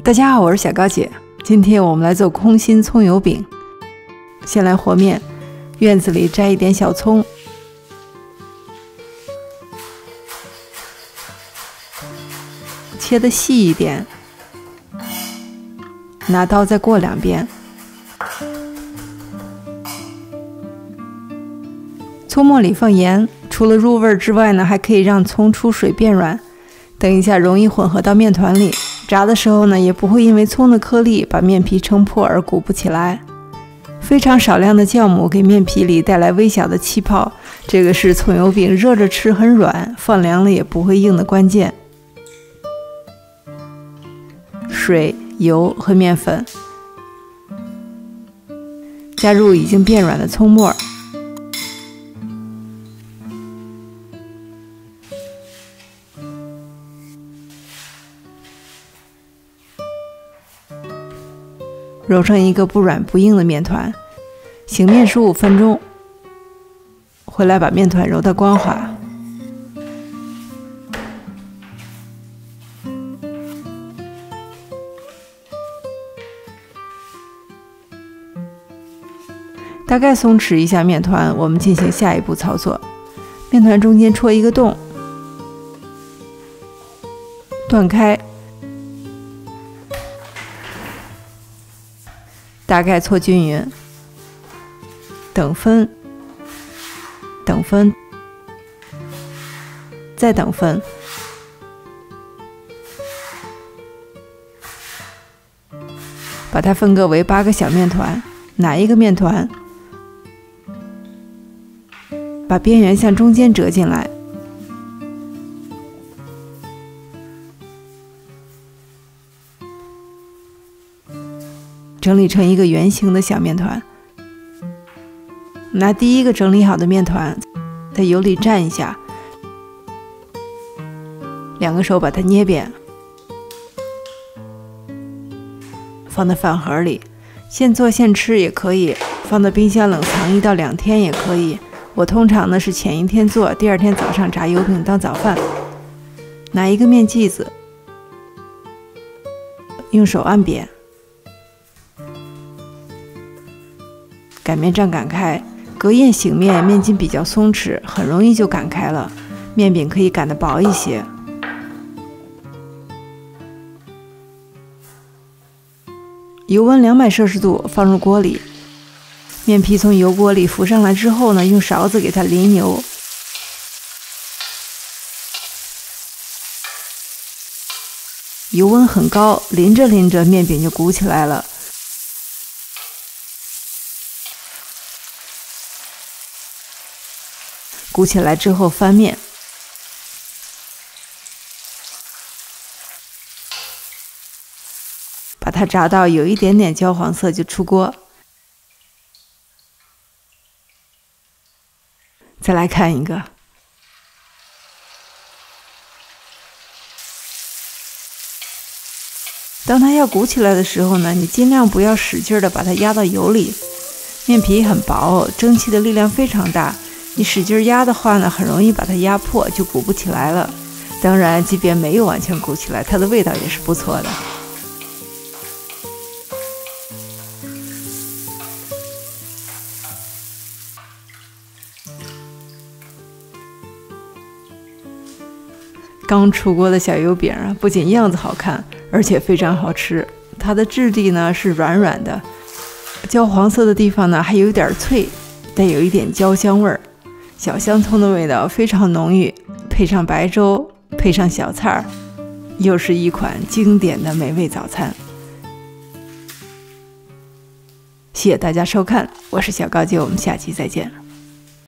大家好，我是小高姐。今天我们来做空心葱油饼。先来和面，院子里摘一点小葱，切得细一点，拿刀再过两遍。葱末里放盐，除了入味之外呢，还可以让葱出水变软，等一下容易混合到面团里。炸的时候呢，也不会因为葱的颗粒把面皮撑破而鼓不起来。非常少量的酵母给面皮里带来微小的气泡，这个是葱油饼热着吃很软，放凉了也不会硬的关键。水、油和面粉，加入已经变软的葱末，揉成一个不软不硬的面团，醒面15分钟，回来把面团揉到光滑。大概松弛一下面团，我们进行下一步操作。面团中间戳一个洞，断开，大概搓均匀，等分，等分，再等分，把它分割为8个小面团，拿一个面团，把边缘向中间折进来，整理成一个圆形的小面团。拿第一个整理好的面团，在油里蘸一下，两个手把它捏扁，放到饭盒里，现做现吃也可以，放到冰箱冷藏1到2天也可以。我通常呢是前一天做，第2天早上炸油饼当早饭。拿一个面剂子，用手按扁，擀面杖擀开，隔夜醒面，面筋比较松弛，很容易就擀开了。面饼可以擀得薄一些。油温200摄氏度，放入锅里。面皮从油锅里浮上来之后呢，用勺子给它淋油。油温很高，淋着淋着，面饼就鼓起来了。鼓起来之后翻面，把它炸到有一点点焦黄色就出锅。再来看一个，当它要鼓起来的时候呢，你尽量不要使劲的把它压到油里。面皮很薄，蒸汽的力量非常大，你使劲压的话呢，很容易把它压破，就鼓不起来了。当然，即便没有完全鼓起来，它的味道也是不错的。刚出锅的小油饼啊，不仅样子好看，而且非常好吃。它的质地呢是软软的，焦黄色的地方呢还有点脆，带有一点焦香味儿。小香葱的味道非常浓郁，配上白粥，配上小菜儿，又是一款经典的美味早餐。谢谢大家收看，我是小高姐，我们下期再见。